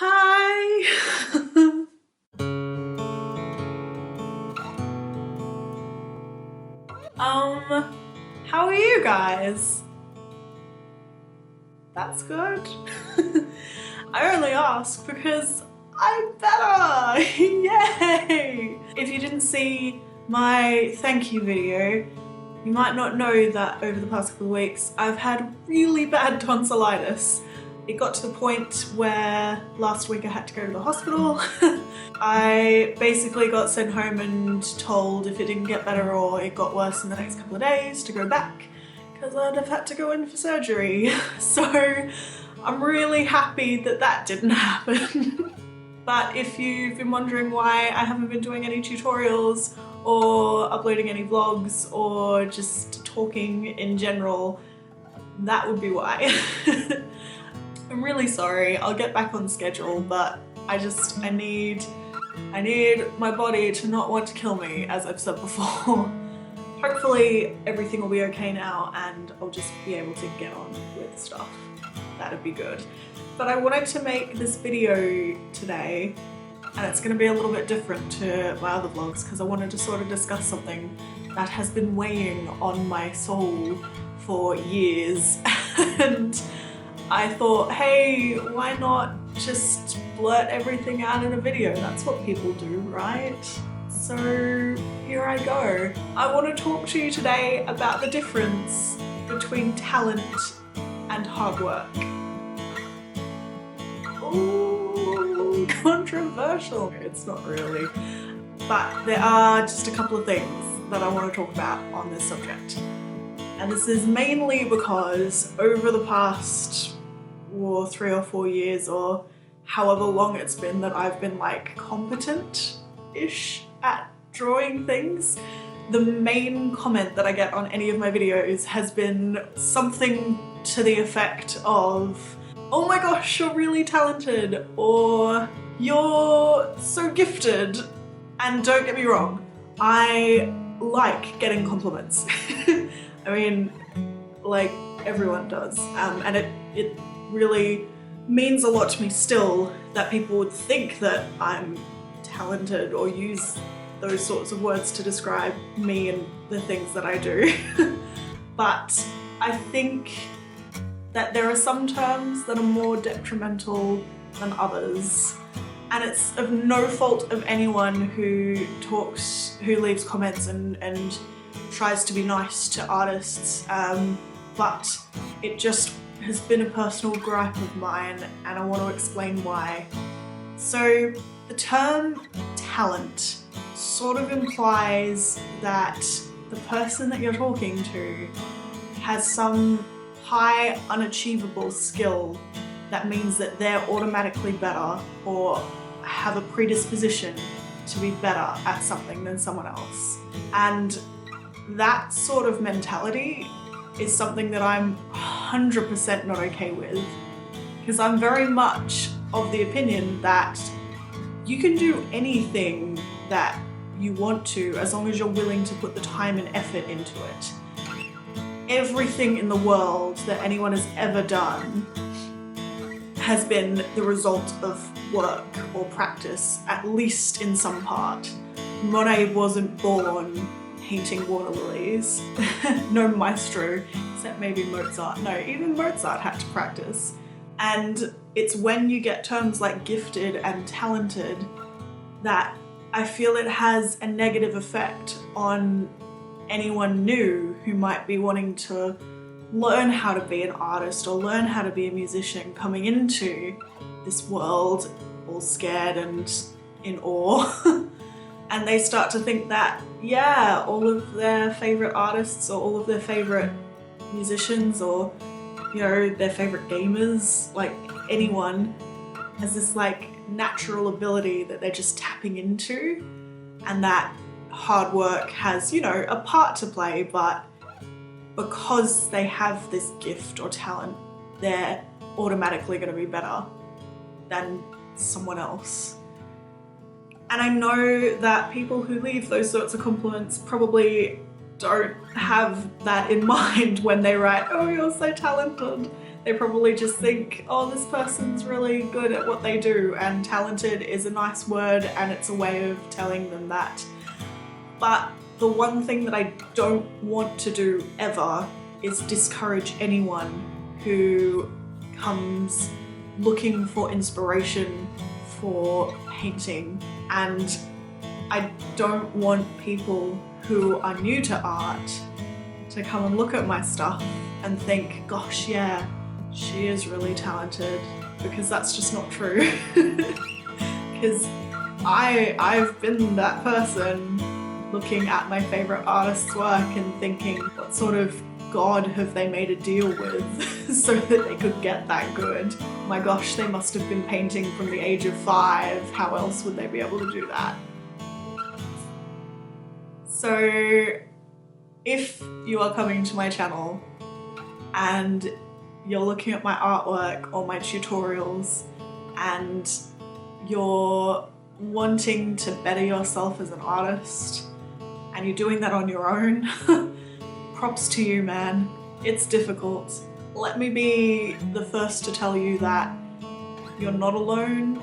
Hi! How are you guys? That's good. I only ask because I'm better! Yay! If you didn't see my thank you video, you might not know that over the past couple of weeks I've had really bad tonsillitis. It got to the point where last week I had to go to the hospital. I basically got sent home and told if it didn't get better or it got worse in the next couple of days to go back because I'd have had to go in for surgery. So I'm really happy that that didn't happen. But if you've been wondering why I haven't been doing any tutorials or uploading any vlogs or just talking in general, that would be why. I'm really sorry, I'll get back on schedule, but I need my body to not want to kill me, as I've said before. Hopefully everything will be okay now and I'll just be able to get on with stuff. That'd be good. But I wanted to make this video today, and it's going to be a little bit different to my other vlogs because I wanted to sort of discuss something that has been weighing on my soul for years. And I thought, hey, why not just blurt everything out in a video? That's what people do, right? So here I go. I want to talk to you today about the difference between talent and hard work. Ooh, controversial. It's not really. But there are just a couple of things that I want to talk about on this subject. And this is mainly because over the past 3 or 4 years or however long it's been that I've been like competent-ish at drawing things, the main comment that I get on any of my videos has been something to the effect of, oh my gosh, you're really talented, or you're so gifted. And don't get me wrong, I like getting compliments. I mean, like everyone does, and it really means a lot to me still that people would think that I'm talented or use those sorts of words to describe me and the things that I do. But I think that there are some terms that are more detrimental than others, and it's of no fault of anyone who leaves comments and tries to be nice to artists, but it just has been a personal gripe of mine and I want to explain why. So the term talent sort of implies that the person that you're talking to has some high unachievable skill that means that they're automatically better or have a predisposition to be better at something than someone else. And that sort of mentality is something that I'm 100% not okay with, because I'm very much of the opinion that you can do anything that you want to as long as you're willing to put the time and effort into it. Everything in the world that anyone has ever done has been the result of work or practice, at least in some part. Monet wasn't born painting water lilies. No maestro, except maybe Mozart. No, even Mozart had to practice. And it's when you get terms like gifted and talented that I feel it has a negative effect on anyone new who might be wanting to learn how to be an artist or learn how to be a musician, coming into this world all scared and in awe. And they start to think that, yeah, all of their favourite artists or all of their favourite musicians or, you know, their favourite gamers, like anyone, has this like natural ability that they're just tapping into, and that hard work has, you know, a part to play, but because they have this gift or talent, they're automatically going to be better than someone else. And I know that people who leave those sorts of compliments probably don't have that in mind when they write, oh, you're so talented. They probably just think, oh, this person's really good at what they do, and talented is a nice word and it's a way of telling them that. But the one thing that I don't want to do ever is discourage anyone who comes looking for inspiration for painting. And I don't want people who are new to art to come and look at my stuff and think, gosh, yeah, she is really talented, because that's just not true. Because I've been that person looking at my favourite artist's work and thinking, what sort of god have they made a deal with so that they could get that good? My gosh, they must have been painting from the age of 5. How else would they be able to do that? So if you are coming to my channel and you're looking at my artwork or my tutorials and you're wanting to better yourself as an artist and you're doing that on your own, props to you, man. It's difficult. Let me be the first to tell you that you're not alone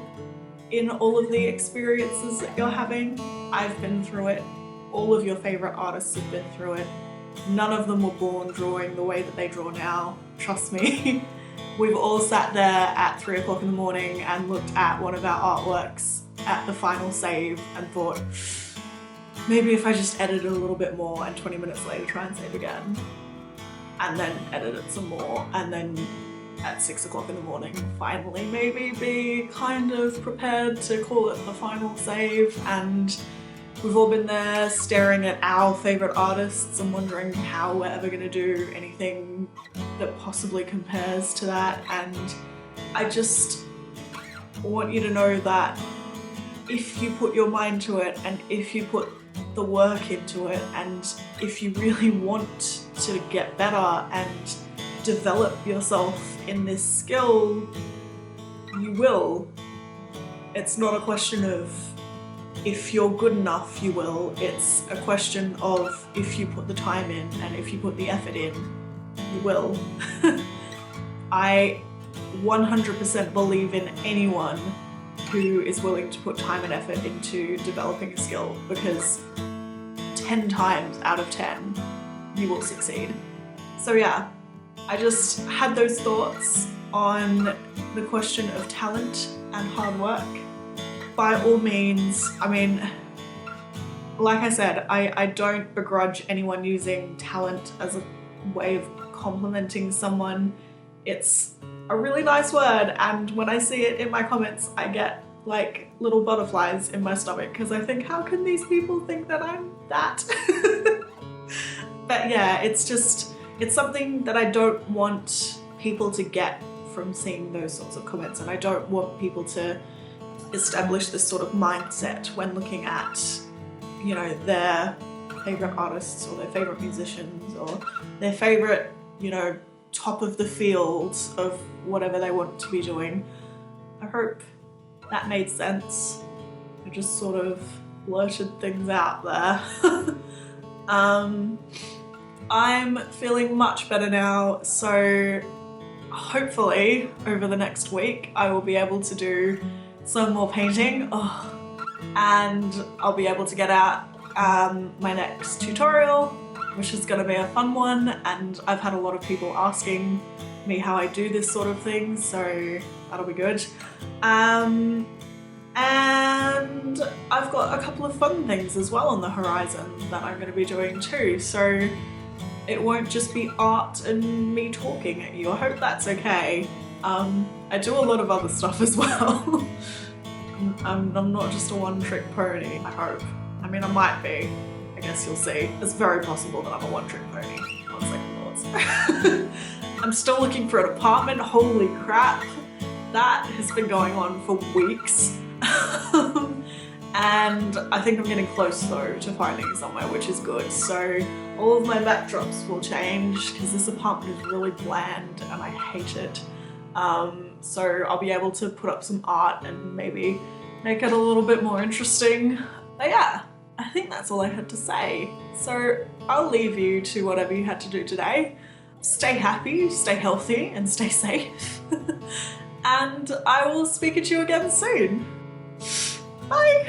in all of the experiences that you're having. I've been through it. All of your favourite artists have been through it. None of them were born drawing the way that they draw now, trust me. We've all sat there at 3 o'clock in the morning and looked at one of our artworks at the final save and thought, maybe if I just edit it a little bit more, and 20 minutes later try and save again. And then edit it some more, and then at 6 o'clock in the morning finally maybe be kind of prepared to call it the final save. And we've all been there staring at our favourite artists and wondering how we're ever going to do anything that possibly compares to that. And I just want you to know that if you put your mind to it, and if you put the work into it, and if you really want to get better and develop yourself in this skill, you will. It's not a question of if you're good enough, you will. It's a question of if you put the time in and if you put the effort in, you will. I 100% believe in anyone who is willing to put time and effort into developing a skill, because 10 times out of 10 you will succeed. So yeah, I just had those thoughts on the question of talent and hard work. By all means, I mean, like I said, I don't begrudge anyone using talent as a way of complimenting someone. It's a really nice word, and when I see it in my comments I get like little butterflies in my stomach, because I think, how can these people think that I'm that? But yeah, it's something that I don't want people to get from seeing those sorts of comments, and I don't want people to establish this sort of mindset when looking at, you know, their favourite artists or their favourite musicians or their favourite, you know, top of the field of whatever they want to be doing. I hope that made sense. I just sort of blurted things out there. I'm feeling much better now, so hopefully over the next week I will be able to do some more painting, and I'll be able to get out my next tutorial, which is going to be a fun one, and I've had a lot of people asking me how I do this sort of thing, so that'll be good. And I've got a couple of fun things as well on the horizon that I'm going to be doing too, so it won't just be art and me talking at you. I hope that's okay. I do a lot of other stuff as well. I'm not just a one-trick pony, I hope. I mean, I might be. I guess you'll see. It's very possible that I'm a one-trick pony, on second thoughts. I'm still looking for an apartment, holy crap. That has been going on for weeks. And I think I'm getting close though to finding somewhere, which is good. So all of my backdrops will change because this apartment is really bland and I hate it. So I'll be able to put up some art and maybe make it a little bit more interesting. But yeah, I think that's all I had to say. So I'll leave you to whatever you had to do today. stay happy, stay healthy, and stay safe. And I will speak at you again soon. Bye!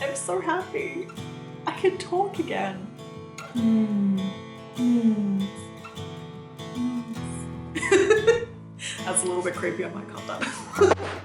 I'm so happy. I can talk again. That's a little bit creepy, I might cut that.